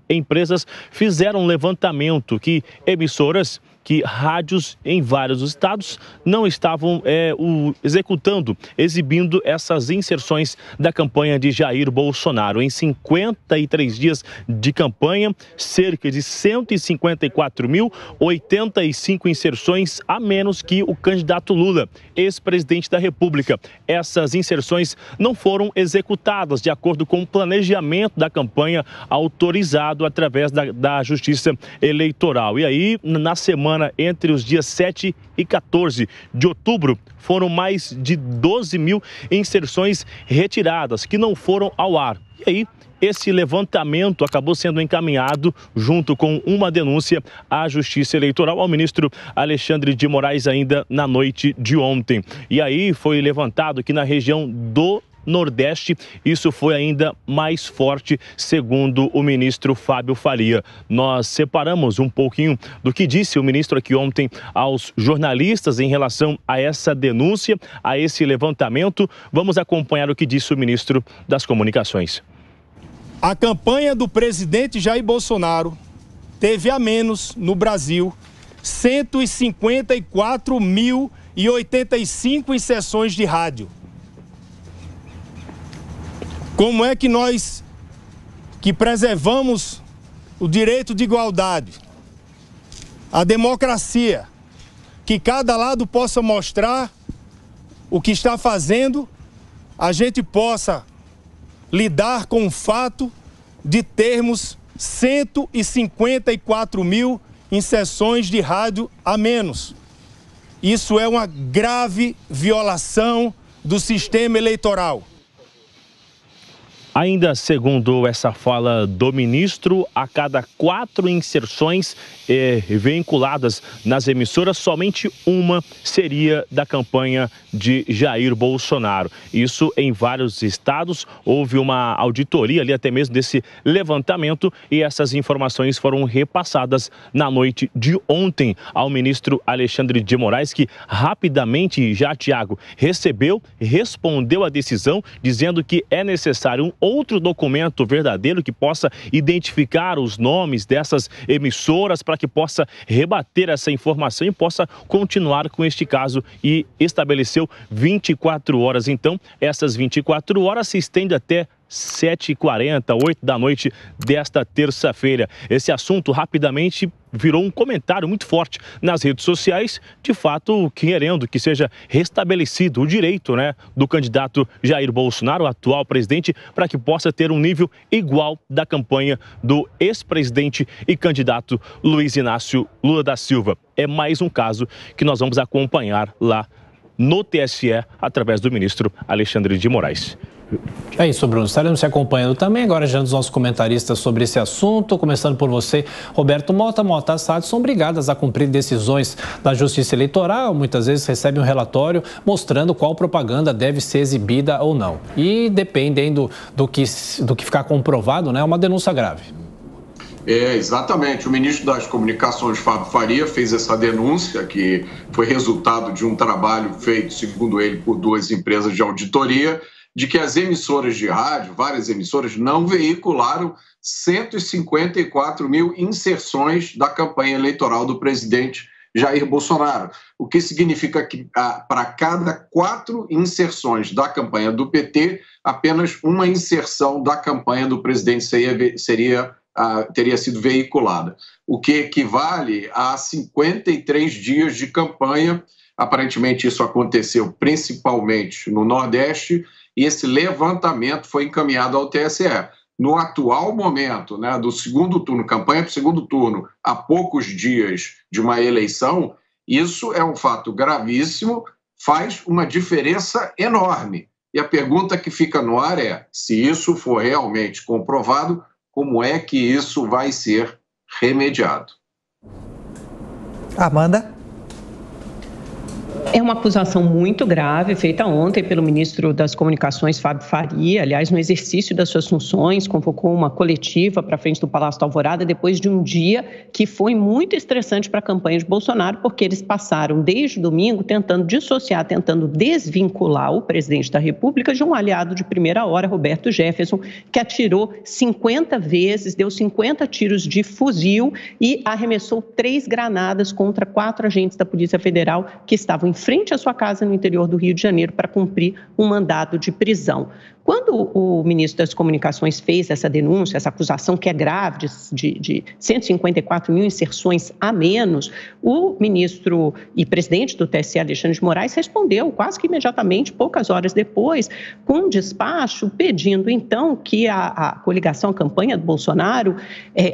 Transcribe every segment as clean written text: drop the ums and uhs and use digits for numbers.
Empresas fizeram um levantamento que rádios em vários estados não estavam exibindo essas inserções da campanha de Jair Bolsonaro. Em 53 dias de campanha, cerca de 154.085 inserções a menos que o candidato Lula, ex-presidente da República. Essas inserções não foram executadas de acordo com o planejamento da campanha autorizado através da Justiça Eleitoral. E aí, na semana entre os dias 7 e 14 de outubro, foram mais de 12 mil inserções retiradas, que não foram ao ar. E aí, esse levantamento acabou sendo encaminhado, junto com uma denúncia, à Justiça Eleitoral, ao ministro Alexandre de Moraes, ainda na noite de ontem. E aí foi levantado que na região do Nordeste, isso foi ainda mais forte, segundo o ministro Fábio Faria. Nós separamos um pouquinho do que disse o ministro aqui ontem aos jornalistas em relação a essa denúncia, a esse levantamento. Vamos acompanhar o que disse o ministro das Comunicações. A campanha do presidente Jair Bolsonaro teve a menos no Brasil 154.085 inserções de rádio. Como é que nós, que preservamos o direito de igualdade, a democracia, que cada lado possa mostrar o que está fazendo, a gente possa lidar com o fato de termos 154 mil inserções de rádio a menos? Isso é uma grave violação do sistema eleitoral. Ainda segundo essa fala do ministro, a cada 4 inserções vinculadas nas emissoras, somente uma seria da campanha de Jair Bolsonaro. Isso em vários estados. Houve uma auditoria ali até mesmo desse levantamento e essas informações foram repassadas na noite de ontem ao ministro Alexandre de Moraes, que rapidamente já, Tiago, respondeu à decisão, dizendo que é necessário um outro documento verdadeiro que possa identificar os nomes dessas emissoras para que possa rebater essa informação e possa continuar com este caso, e estabeleceu 24 horas. Então, essas 24 horas se estendem até 7h40, 8 da noite desta terça-feira. Esse assunto rapidamente virou um comentário muito forte nas redes sociais, de fato querendo que seja restabelecido o direito, do candidato Jair Bolsonaro, o atual presidente, para que possa ter um nível igual da campanha do ex-presidente e candidato Luiz Inácio Lula da Silva. É mais um caso que nós vamos acompanhar lá no TSE através do ministro Alexandre de Moraes. É isso, Bruno. Estaremos se acompanhando também. Agora, já dos nossos comentaristas sobre esse assunto, começando por você, Roberto Mota. Mota, as rádios são obrigadas a cumprir decisões da Justiça Eleitoral. Muitas vezes recebem um relatório mostrando qual propaganda deve ser exibida ou não. E dependendo do que ficar comprovado, é uma denúncia grave. Exatamente. O ministro das Comunicações, Fábio Faria, fez essa denúncia, que foi resultado de um trabalho feito, segundo ele, por 2 empresas de auditoria, de que as emissoras de rádio, várias emissoras, não veicularam 154 mil inserções da campanha eleitoral do presidente Jair Bolsonaro. O que significa que para cada 4 inserções da campanha do PT, apenas uma inserção da campanha do presidente teria sido veiculada, o que equivale a 53 dias de campanha. Aparentemente isso aconteceu principalmente no Nordeste, e esse levantamento foi encaminhado ao TSE. No atual momento, do segundo turno, campanha para o segundo turno, há poucos dias de uma eleição, isso é um fato gravíssimo, faz uma diferença enorme. E a pergunta que fica no ar é, se isso for realmente comprovado, como é que isso vai ser remediado? Amanda? É uma acusação muito grave, feita ontem pelo ministro das Comunicações, Fábio Faria. Aliás, no exercício das suas funções, convocou uma coletiva para frente do Palácio da Alvorada depois de um dia que foi muito estressante para a campanha de Bolsonaro, porque eles passaram desde domingo tentando dissociar, tentando desvincular o presidente da República de um aliado de primeira hora, Roberto Jefferson, que atirou 50 vezes, deu 50 tiros de fuzil e arremessou 3 granadas contra 4 agentes da Polícia Federal que estavam em frente à sua casa no interior do Rio de Janeiro para cumprir um mandado de prisão. Quando o ministro das Comunicações fez essa denúncia, essa acusação que é grave de 154 mil inserções a menos, o ministro e presidente do TSE, Alexandre de Moraes, respondeu quase que imediatamente, poucas horas depois, com um despacho pedindo, então, que a coligação, a campanha do Bolsonaro,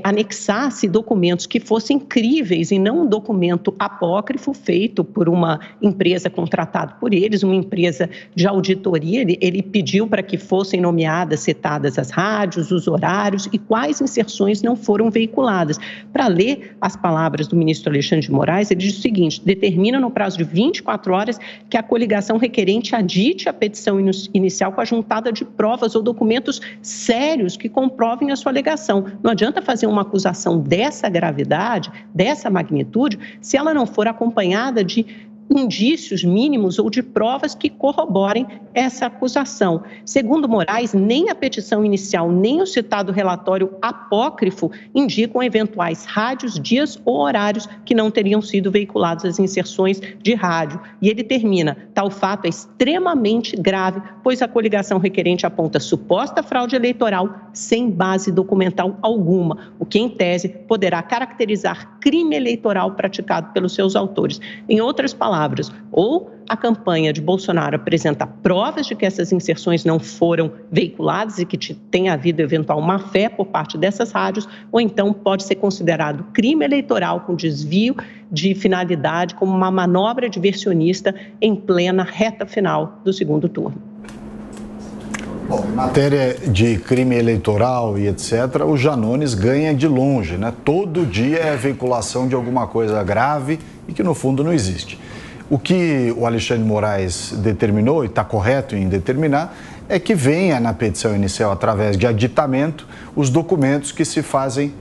anexasse documentos que fossem críveis e não um documento apócrifo feito por uma empresa contratada por eles, uma empresa de auditoria. Ele pediu para que fossem nomeadas, citadas as rádios, os horários e quais inserções não foram veiculadas. Para ler as palavras do ministro Alexandre de Moraes, ele diz o seguinte: determina no prazo de 24 horas que a coligação requerente adite a petição inicial com a juntada de provas ou documentos sérios que comprovem a sua alegação. Não adianta fazer uma acusação dessa gravidade, dessa magnitude, se ela não for acompanhada de indícios mínimos ou de provas que corroborem essa acusação. Segundo Moraes, nem a petição inicial, nem o citado relatório apócrifo indicam eventuais rádios, dias ou horários que não teriam sido veiculados as inserções de rádio. E ele termina: tal fato é extremamente grave, pois a coligação requerente aponta suposta fraude eleitoral sem base documental alguma, o que, em tese, poderá caracterizar crime eleitoral praticado pelos seus autores. Em outras palavras, ou a campanha de Bolsonaro apresenta provas de que essas inserções não foram veiculadas e que tenha havido eventual má-fé por parte dessas rádios, ou então pode ser considerado crime eleitoral com desvio de finalidade, como uma manobra diversionista em plena reta final do segundo turno. Bom, em matéria de crime eleitoral e etc., o Janones ganha de longe, né? Todo dia é a veiculação de alguma coisa grave e que no fundo não existe. O que o Alexandre de Moraes determinou, e está correto em determinar, é que venha na petição inicial, através de aditamento, os documentos que se fazem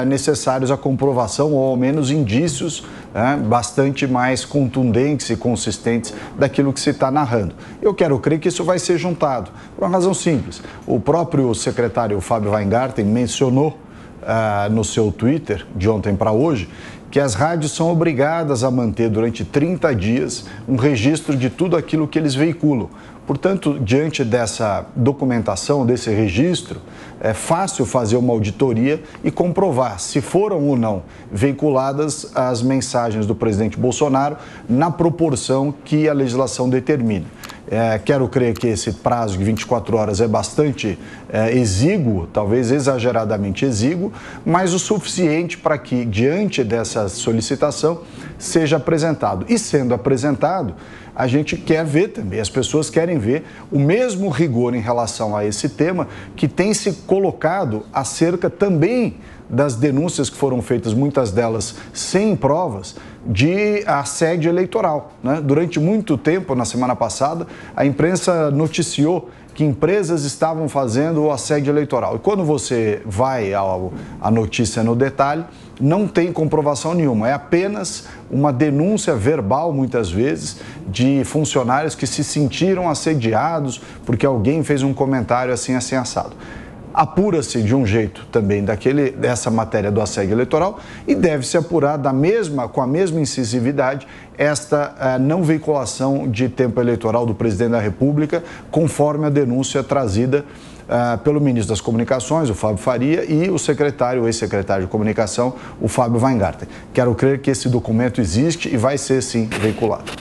necessários à comprovação, ou ao menos indícios bastante mais contundentes e consistentes daquilo que se está narrando. Eu quero crer que isso vai ser juntado, por uma razão simples. O próprio secretário Fábio Weingarten mencionou no seu Twitter, de ontem para hoje, que as rádios são obrigadas a manter durante 30 dias um registro de tudo aquilo que eles veiculam. Portanto, diante dessa documentação, desse registro, é fácil fazer uma auditoria e comprovar se foram ou não veiculadas as mensagens do presidente Bolsonaro na proporção que a legislação determina. Quero crer que esse prazo de 24 horas é bastante exíguo, talvez exageradamente exíguo, mas o suficiente para que, diante dessa solicitação, seja apresentado. E sendo apresentado, a gente quer ver também, as pessoas querem ver o mesmo rigor em relação a esse tema que tem se colocado acerca também das denúncias que foram feitas, muitas delas sem provas, de assédio eleitoral, né? Durante muito tempo, na semana passada, a imprensa noticiou que empresas estavam fazendo o assédio eleitoral. E quando você vai à notícia no detalhe, não tem comprovação nenhuma. É apenas uma denúncia verbal, muitas vezes, de funcionários que se sentiram assediados porque alguém fez um comentário assim assado. Apura-se de um jeito também dessa matéria do assédio eleitoral e deve-se apurar com a mesma incisividade esta não veiculação de tempo eleitoral do presidente da República, conforme a denúncia trazida pelo ministro das Comunicações, o Fábio Faria, e o ex-secretário de Comunicação, o Fábio Weingarten. Quero crer que esse documento existe e vai ser, sim, veiculado.